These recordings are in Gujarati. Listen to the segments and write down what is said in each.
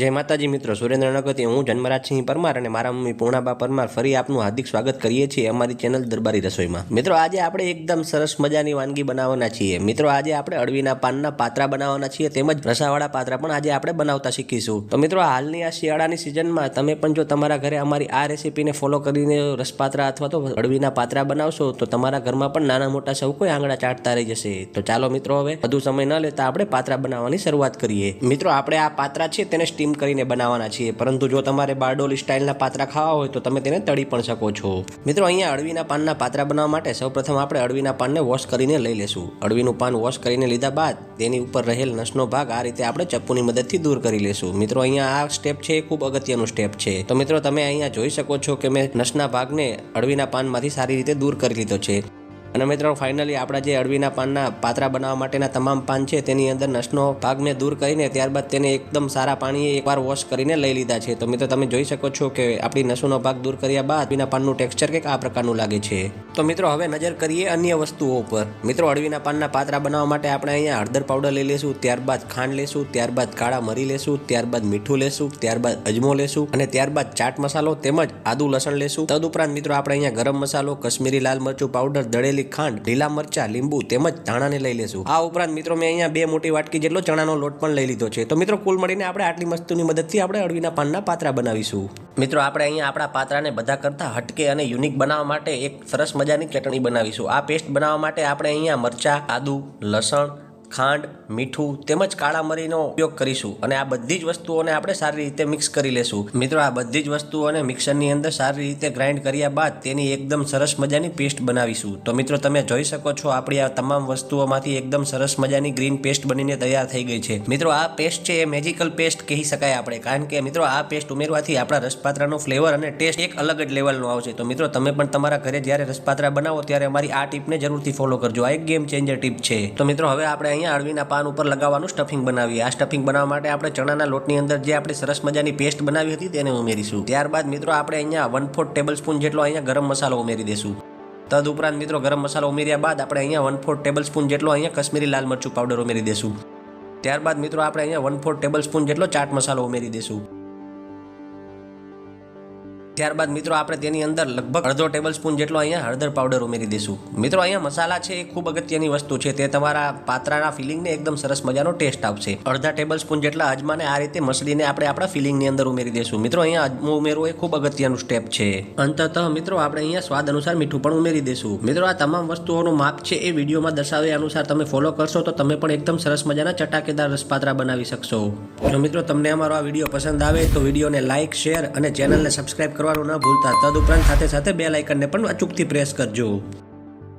જય માતાજી મિત્રો, સુરેન્દ્રનગરથી હું જન્મરાજસિંહ પરમાર અને મારા મમ્મી પૂર્ણાબા પરમાર ફરી આપનું હાર્દિક સ્વાગત કરીએ છીએ અમારી ચેનલ દરબારી રસોઈમાં। મિત્રો આજે આપણે એકદમ સરસ મજાની વાનગી બનાવવાના છીએ। મિત્રો આજે આપણે અળવીના પાનના પાત્રા બનાવવાના છીએ, તેમજ રસાવાળા પાત્રા પણ આજે આપણે બનાવતા શીખીશું। તો મિત્રો હાલની આ શિયાળાની સિઝનમાં તમે પણ જો તમારા ઘરે અમારી આ રેસીપીને ફોલો કરીને રસપાત્રા અથવા તો અળવીના પાત્રા બનાવશો તો તમારા ઘરમાં પણ નાના મોટા સૌ કોઈ આંગળા ચાટતા રહી જશે। તો ચાલો મિત્રો હવે વધુ સમય ન લેતા આપણે પાત્રા બનાવવાની શરૂઆત કરીએ। મિત્રો આપણે આ પાત્રા છે તેને સ્ટીમ કરીને બનાવવાના છીએ, પરંતુ જો તમારે બારડોલી સ્ટાઇલના પાત્રા ખાવા હોય તો તમે તેને તળી પણ શકો છો। મિત્રો અહીંયા અળવીના પાનના પાત્રા બનાવવા માટે સૌપ્રથમ આપણે અળવીના પાનને વોશ કરીને લઈ લેશું। અળવીનું પાન વોશ કરીને લીધા બાદ તેની ઉપર રહેલ નસનો ભાગ આ રીતે આપણે ચપ્પુની મદદથી દૂર કરી લેશું। મિત્રો અહીંયા આ સ્ટેપ છે એ ખૂબ અગત્યનું સ્ટેપ છે। તો મિત્રો તમે અહીંયા જોઈ શકો છો કે મેં નસના ભાગને અળવીના પાનમાંથી સારી રીતે દૂર કરી લીધો છે। અને મિત્રો ફાઇનલી આપણા જે અળવીના પાનના પાત્રા બનાવવા માટેના તમામ પાન છે તેની અંદર નસનો ભાગ મેં દૂર કરીને ત્યારબાદ તેને એકદમ સારા પાણીએ એકવાર વોશ કરીને લઈ લીધા છે। તો મિત્રો તમે જોઈ શકો છો કે આપણી નસોનો ભાગ દૂર કર્યા બાદ અળવીના પાનનું ટેક્સચર કંઈક આ પ્રકારનું લાગે છે। તો મિત્રો હવે નજર કરીએ અન્ય વસ્તુઓ ઉપર। મિત્રો અળવીના પાનના પાત્રા બનાવવા માટે આપણે અહીંયા હળદર પાવડર લઈ લેશું, ત્યારબાદ ખાંડ લેશું, ત્યારબાદ કાળા મરી લેશું, ત્યારબાદ મીઠું લેશું, ત્યારબાદ અજમો લેશું અને ત્યારબાદ ચાટ મસાલો તેમજ આદુ લસણ લેશું। તદુપરાંત મિત્રો આપણે અહીંયા ગરમ મસાલો, કશ્મીરી લાલ મરચું પાવડર, દળેલી ખાંડ, લીલા મરચા, લીંબુ તેમજ ધાણાને લઈ લેશું। આ ઉપરાંત મિત્રો મેં અહીંયા 2 મોટી વાટકી જેટલો ચણાનો લોટ પણ લઈ લીધો છે। તો મિત્રો કુલ મળીને આપણે આટલી વસ્તુની મદદથી આપણે અળવીના પાનના પાત્રા બનાવીશું। મિત્રો આપણે અહીંયા આપણા પાત્રાને બધા કરતા હટકે અને યુનિક બનાવવા માટે એક સરસ મજાની ચટણી બનાવીશું। આ પેસ્ટ બનાવવા માટે આપણે અહીંયા મરચા, આદુ, લસણ, ખાંડ, મીઠું તેમજ કાળા મરીનો ઉપયોગ કરીશું અને આ બધી જ વસ્તુઓને આપણે સારી રીતે મિક્સ કરી લેશું। મિત્રો આ બધી જ વસ્તુઓને મિક્સરની અંદર સારી રીતે ગ્રાઇન્ડ કર્યા બાદ તેની એકદમ સરસ મજાની પેસ્ટ બનાવીશું। તો મિત્રો તમે જોઈ શકો છો આપણી આ તમામ વસ્તુઓમાંથી એકદમ સરસ મજાની ગ્રીન પેસ્ટ બનીને તૈયાર થઈ ગઈ છે। મિત્રો આ પેસ્ટ છે એ મેજિકલ પેસ્ટ કહી શકાય આપણે, કારણ કે મિત્રો આ પેસ્ટ ઉમેરવાથી આપણા રસપાત્રાનો ફ્લેવર અને ટેસ્ટ એક અલગ જ લેવલનો આવશે। તો મિત્રો તમે પણ તમારા ઘરે જ્યારે રસપાત્રા બનાવો ત્યારે અમારી આ ટીપને જરૂરથી ફોલો કરજો, આ એક ગેમ ચેન્જર ટીપ છે। તો મિત્રો હવે આપણે અળવીના પાન ઉપર લગાવવાનું સ્ટફિંગ બનાવીએ। આ સ્ટફિંગ બનાવવા માટે આપણે ચણાના લોટની અંદર જે આપણે સરસ મજાની પેસ્ટ બનાવી હતી તેને ઉમેરીશું। ત્યારબાદ મિત્રો આપણે અહીંયા 1/4 ટેબલસ્પૂન જેટલો અહીંયા ગરમ મસાલો ઉમેરી દઈશું। તદુપરાંત મિત્રો ગરમ મસાલો ઉમેર્યા બાદ આપણે અહીંયા 1/4 ટેબલસ્પૂન જેટલો અહીંયા કશ્મીરી લાલ મરચું પાવડર ઉમેરી દઈશું। ત્યારબાદ મિત્રો આપણે અહીંયા 1/4 ટેબલસ્પૂન જેટલો ચાટ મસાલો ઉમેરી દઈશું। ત્યારબાદ મિત્રો આપણે તેની અંદર લગભગ અડધો ટેબલસ્પૂન જેટલો અહીંયા હળદર પાવડર ઉમેરી દઈશું। મિત્રો અહીંયા મસાલા છે એ ખૂબ અગત્યની વસ્તુ છે, તે તમારા પાત્રાના ફિલિંગને એકદમ સરસ મજાનો ટેસ્ટ આપશે। અડધા ટેબલસ્પૂન જેટલા અજમાને આ રીતે મસળીને આપણે આપણા ફિલિંગની અંદર ઉમેરી દઈશું। મિત્રો અહીંયા અજમો ઉમેરવો એ ખૂબ અગત્યનું સ્ટેપ છે। અંતતઃ મિત્રો આપણે અહીંયા સ્વાદ અનુસાર મીઠું પણ ઉમેરી દઈશું। મિત્રો આ તમામ વસ્તુઓનું માપ છે એ વિડીયોમાં દર્શાવ્યા અનુસાર તમે ફોલો કરશો તો તમે પણ એકદમ સરસ મજાના ચટાકેદાર રસપાત્રા બનાવી શકશો। જો મિત્રો તમને અમારો આ વિડીયો પસંદ આવે તો વિડીયોને લાઇક, શેર અને ચેનલને સબસ્ક્રાઇબ કરવાનું ન ભૂલતા। તદુપરાંત સાથે સાથે બેલ આઇકનને પણ અચૂકથી પ્રેસ કરજો।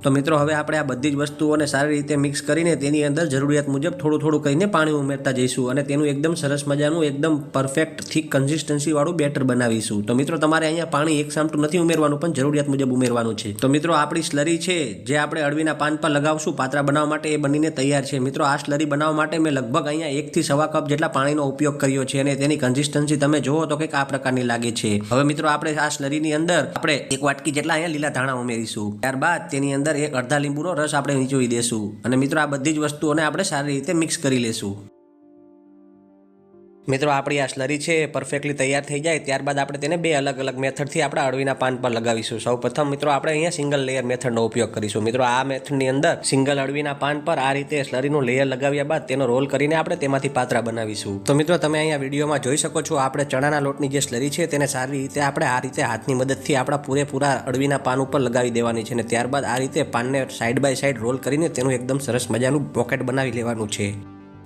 તો મિત્રો હવે આપણે આ બધી જ વસ્તુઓને સારી રીતે મિક્સ કરીને તેની અંદર જરૂરિયાત મુજબ થોડું થોડું કરીને પાણી ઉમેરતા જઈશું અને તેનું એકદમ સરસ મજાનું એકદમ પરફેક્ટ થીક કન્સિસ્ટન્સી વાળું બેટર બનાવીશું। તો મિત્રો તમારે અહીંયા પાણી એક સામટું નથી ઉમેરવાનું, પણ જરૂરિયાત મુજબ ઉમેરવાનું છે। તો મિત્રો આપણી સ્લરી છે જે આપણે અળવીના પાન પર લગાવશું પાત્રા બનાવવા માટે એ બનીને તૈયાર છે। મિત્રો આ સ્લરી બનાવવા માટે મેં લગભગ અહીંયા 1 થી 1.25 કપ જેટલા પાણીનો ઉપયોગ કર્યો છે અને તેની કન્સિસ્ટન્સી તમે જુઓ તો કંઈક આ પ્રકારની લાગે છે। હવે મિત્રો આપણે આ સ્લરીની અંદર આપણે 1 વાટકી જેટલા અહીંયા લીલા ધાણા ઉમેરીશું। ત્યારબાદ તેની અંદર એક અડધા લીંબુનો રસ આપણે નીચોવી દેશું અને મિત્રો આ બધી જ વસ્તુઓને આપણે સારી રીતે મિક્સ કરી લેશું। મિત્રો આપણી આ સ્લરી છે પરફેક્ટલી તૈયાર થઈ જાય ત્યારબાદ આપણે તેને 2 અલગ અલગ મેથડથી આપણા અળવીના પાન પર લગાવીશું। સૌપ્રથમ મિત્રો આપણે અહીંયા સિંગલ લેયર મેથડનો ઉપયોગ કરીશું। મિત્રો આ મેથડની અંદર સિંગલ અળવીના પાન પર આ રીતે સ્લરીનું લેયર લગાવ્યા બાદ તેનો રોલ કરીને આપણે તેમાંથી પાત્રા બનાવીશું। તો મિત્રો તમે અહીંયા વિડીયોમાં જોઈ શકો છો આપણે ચણાના લોટની જે સ્લરી છે તેને સારી રીતે આપણે આ રીતે હાથની મદદથી આપણા પૂરેપૂરા અળવીના પાન ઉપર લગાવી દેવાની છે અને ત્યારબાદ આ રીતે પાનને સાઈડ બાય સાઈડ રોલ કરીને તેનું એકદમ સરસ મજાનું પોકેટ બનાવી લેવાનું છે।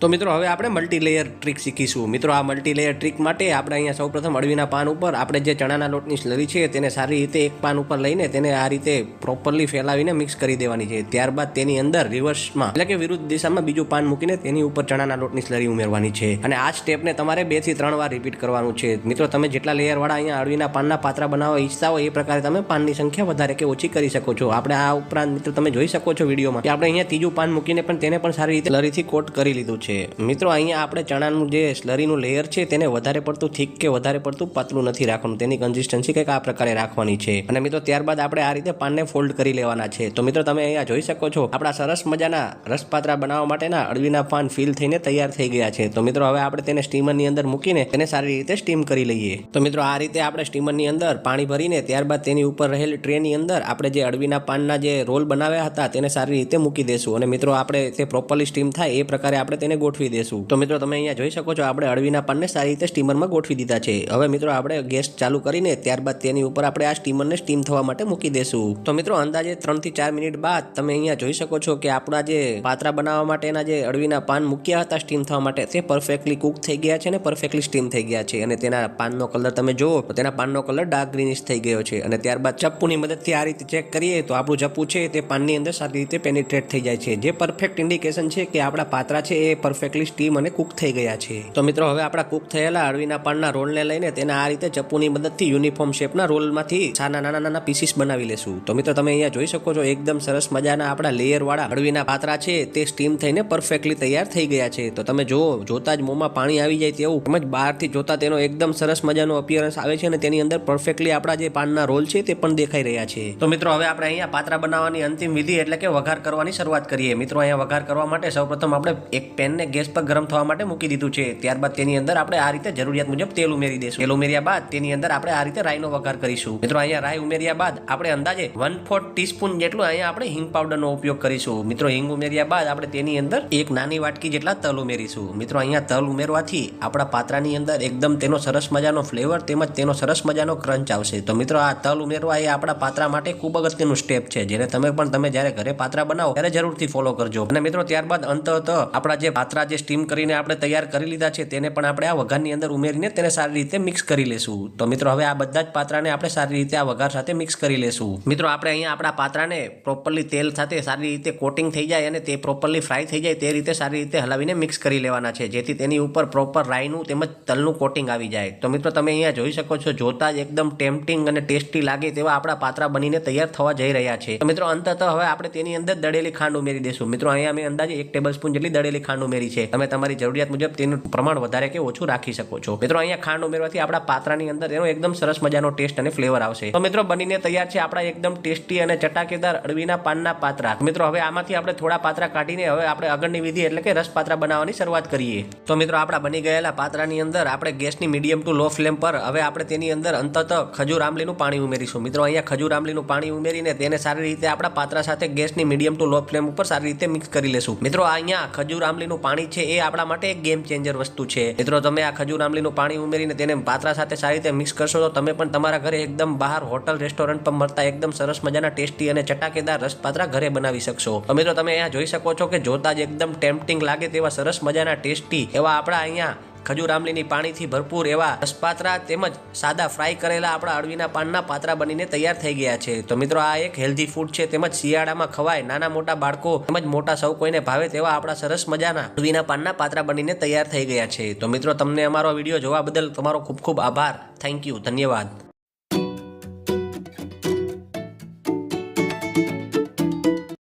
તો મિત્રો હવે આપણે મલ્ટી લેયર ટ્રીક શીખીશું। મિત્રો આ મલ્ટી લેયર ટ્રીક માટે આપણે અહીંયા સૌપ્રથમ અળવીના પાન ઉપર આપણે જે ચણાના લોટની સ્લરી છે તેને સારી રીતે એક પાન ઉપર લઈને તેને આ રીતે પ્રોપરલી ફેલાવીને મિક્સ કરી દેવાની છે। ત્યારબાદ તેની અંદર રિવર્સમાં એટલે કે વિરુદ્ધ દિશામાં બીજું પાન મૂકીને તેની ઉપર ચણાના લોટની સ્લરી ઉમેરવાની છે અને આ સ્ટેપને તમારે 2 થી 3 વાર રિપીટ કરવાનું છે। મિત્રો તમે જેટલા લેયર વાળા અહીંયા અળવીના પાનના પાત્રા બનાવવા ઈચ્છતા હોય એ પ્રકારે તમે પાનની સંખ્યા વધારે કે ઓછી કરી શકો છો। આપણે આ ઉપરાંત મિત્રો તમે જોઈ શકો છો વિડીયોમાં કે આપણે અહીંયા ત્રીજું પાન મૂકીને પણ તેને પણ સારી રીતે સ્લરીથી કોટ કરી લીધું છે। મિત્રો અહીંયા આપણે ચણાનું જે સ્લરીનું લેયર છે તેને વધારે પડતું થીક કે વધારે પડતું પાતળું નથી રાખવાનું, તેની કન્સિસ્ટન્સી કંઈક આ પ્રકારે રાખવાની છે। અને મિત્રો ત્યારબાદ આપણે આ રીતે પાનને ફોલ્ડ કરી લેવાના છે। તો મિત્રો તમે અહીંયા જોઈ શકો છો આપણા સરસ મજાના રસપાત્રા બનાવવા માટેના અળવીના પાન ફીલ થઈને તૈયાર થઈ ગયા છે। તો મિત્રો હવે આપણે તેને સ્ટીમરની અંદર મૂકીને તેને સારી રીતે સ્ટીમ કરી લઈએ। તો મિત્રો આ રીતે આપણે સ્ટીમરની અંદર પાણી ભરીને ત્યારબાદ તેની ઉપર રહેલી ટ્રેની અંદર આપણે જે અળવીના પાનના જે રોલ બનાવ્યા હતા તેને સારી રીતે મૂકી દેશું અને મિત્રો આપણે તે પ્રોપરલી સ્ટીમ થાય એ પ્રકારે આપણે તેને ગોઠવી દેશું। તો મિત્રો તમે અહીંયા જોઈ શકો છો આપણે અળવીના પાનને સારી રીતે સ્ટીમરમાં ગોઠવી દીધા છે। હવે મિત્રો આપણે ગેસ ચાલુ કરીને ત્યારબાદ તેની ઉપર આપણે આ સ્ટીમરને સ્ટીમ થવા માટે મૂકી દેશું। તો મિત્રો અંદાજે 3 થી 4 મિનિટ બાદ તમે અહીંયા જોઈ શકો છો કે આપણા જે પાત્રા બનાવવા માટેના જે અળવીના પાન મૂક્યા હતા સ્ટીમ થવા માટે તે પરફેક્ટલી કુક થઈ ગયા છે અને પરફેક્ટલી સ્ટીમ થઈ ગયા છે। અને તેના પાનનો કલર તમે જુઓ તો તેના પાનનો કલર ડાર્ક ગ્રીનિશ થઈ ગયો છે। અને ત્યારબાદ ચપ્પુની મદદથી આ રીતે ચેક કરીએ તો આપણું ચપ્પુ છે તે પાનની અંદર સારી રીતે પેનિટ્રેટ થઈ જાય છે, જે પરફેક્ટ ઇન્ડિકેશન છે કે આપણા પાત્રા છે એ પરફેક્ટલી સ્ટીમ અને કુક થઈ ગયા છે। તો મિત્રો હવે આપણા કુક થયેલા અળવીના પાનના રોલને લઈને તેના આ રીતે ચપ્પુની મદદથી યુનિફોર્મ શેપના રોલમાંથી નાના પીસીસ બનાવી લેશું। તો મિત્રો તમે અહીંયા જોઈ શકો છો એકદમ સરસ મજાના આપણા લેયર વાળા અળવીના પાત્રા છે તે સ્ટીમ થઈને પરફેક્ટલી તૈયાર થઈ ગયા છે। તો તમે જુઓ જોતા જ મોંમાં પાણી આવી જાય તેવું, તેમજ બહારથી જોતા તેનો એકદમ સરસ મજાનો અપિયરન્સ આવે છે અને તેની અંદર પરફેક્ટલી આપણા જે પાનના રોલ છે તે પણ દેખાઈ રહ્યા છે। તો મિત્રો હવે આપણે અહીંયા પાત્રા બનાવવાની અંતિમ વિધિ એટલે કે વઘાર કરવાની શરૂઆત કરીએ। મિત્રો અહીંયા વઘાર કરવા માટે સૌપ્રથમ આપણે એક પેનને ગેસ પર ગરમ થવા માટે મૂકી દીધું છે। ત્યારબાદ તેની અંદર આપણે આ રીતે જરૂરિયાત મુજબ તેલ ઉમેરી દઈશું। તેલ ઉમેર્યા બાદ તેની અંદર આપણે આ રીતે રાઈનો વઘાર કરીશું। મિત્રો અહીંયા રાઈ ઉમેર્યા બાદ આપણે અંદાજે 1/4 ટીસ્પૂન જેટલું અહીંયા આપણે હિંગ પાવડરનો ઉપયોગ કરીશું। મિત્રો હિંગ ઉમેર્યા બાદ આપણે તેની અંદર એક નાની વાટકી જેટલા તલ ઉમેરીશું। મિત્રો અહીંયા તલ ઉમેરવાથી આપણા પાત્રાની અંદર એકદમ તેનો સરસ મજાનો ફ્લેવર તેમજ તેનો સરસ મજાનો ક્રંચ આવશે। તો મિત્રો આ તલ ઉમેરવા એ આપણા પાત્રા માટે ખૂબ અગત્યનું સ્ટેપ છે, જેને તમે જ્યારે ઘરે પાત્રા બનાવો ત્યારે જરૂરથી ફોલો કરજો। અને મિત્રો ત્યારબાદ અંતત આપણા જે પાત્રા જે સ્ટીમ કરીને આપણે તૈયાર કરી લીધા છે તેને પણ આપણે આ વઘારની અંદર ઉમેરીને તેને સારી રીતે મિક્સ કરી લેશું। તો મિત્રો હવે આ બધા જ પાત્રાને આપણે સારી રીતે આ વઘાર સાથે મિક્સ કરી લેશું। મિત્રો આપણે અહીંયા આપણા પાત્રાને પ્રોપરલી તેલ સાથે સારી રીતે કોટિંગ થઈ જાય અને તે પ્રોપરલી ફ્રાય થઈ જાય તે રીતે સારી રીતે હલાવીને મિક્સ કરી લેવાના છે, જેથી તેની ઉપર પ્રોપર રાઈનું તેમજ તલનું કોટિંગ આવી જાય। તો મિત્રો તમે અહીંયા જોઈ શકો છો જોતા જ એકદમ ટેમ્પટિંગ અને ટેસ્ટી લાગે તેવા આપણા પાત્રા બનીને તૈયાર થવા જઈ રહ્યા છે। તો મિત્રો અંતત હવે આપણે તેની અંદર દળેલી ખાંડ ઉમેરી દઈશું। મિત્રો અહીંયા મેં અંદાજે 1 ટેબલસ્પૂન જેટલી દળેલી ખાંડ ઉમેરી છે। તમે તમારી જરૂરિયાત મુજબ તેનું પ્રમાણ વધારે કે ઓછું રાખી શકો છો। મિત્રો અહીંયા ખાંડ ઉમેરવાથી આપણા પાત્રાની અંદર એનો એકદમ સરસ મજાનો ટેસ્ટ અને ફ્લેવર આવશે। તો મિત્રો બનીને તૈયાર છે આપણા એકદમ ટેસ્ટી અને ચટાકેદાર અળવીના પાનના પાત્રા। મિત્રો હવે આમાંથી આપણે થોડા પાત્રા કાઢીને હવે આપણે આગળની વિધિ એટલે કે રસ પાત્રા બનાવવાની શરૂઆત કરીએ। તો મિત્રો આપણા બની ગયેલા પાત્રાની અંદર આપણે ગેસની મીડિયમ ટુ લો ફ્લેમ પર હવે આપણે તેની અંદર અંતત ખજૂર આંબલીનું પાણી ઉમેરીશું। મિત્રો અહીંયા ખજૂર આંબલીનું પાણી ઉમેરીને તેને સારી રીતે આપણા પાત્રા સાથે ગેસની મીડિયમ ટુ લો ફ્લેમ ઉપર સારી રીતે મિક્સ કરી લેશું। મિત્રો અહીંયા ખજૂર આંબલીનું પાણી છે એ આપણા માટે એક ગેમ ચેન્જર વસ્તુ છે। મિત્રો તમે આ ખજૂર આંબલીનું પાણી ઉમેરીને તેને પાત્રા સાથે સારી રીતે મિક્સ કરશો તો તમે પણ તમારા ઘરે એકદમ બહાર હોટલ રેસ્ટોરન્ટ પર મળતા એકદમ સરસ મજાના ટેસ્ટી અને ચટાકેદાર રસપાત્રા ઘરે બનાવી શકશો। તો મિત્રો તમે અહીંયા જોઈ શકો છો કે જોતા જ એકદમ ટેમ્પટિંગ લાગે તેવા સરસ મજાના ટેસ્ટી એવા આપણા અહીંયા ખજૂર આંબલીની પાણીથી ભરપૂર એવા રસપાત્રા તેમજ સાદા ફ્રાય કરેલા આપણા અળવીના પાનના પાત્રા બનીને તૈયાર થઈ ગયા છે। તો મિત્રો આ એક હેલ્ધી ફૂડ છે, તેમજ શિયાળામાં ખવાય, નાના મોટા બાળકો તેમજ મોટા સૌ કોઈને ભાવે તેવા આપણા સરસ મજાના અળવીના પાનના પાત્રા બનીને તૈયાર થઈ ગયા છે। તો મિત્રો તમને અમારો વિડીયો જોવા બદલ તમારો ખૂબ ખૂબ આભાર। થેન્ક યુ, ધન્યવાદ।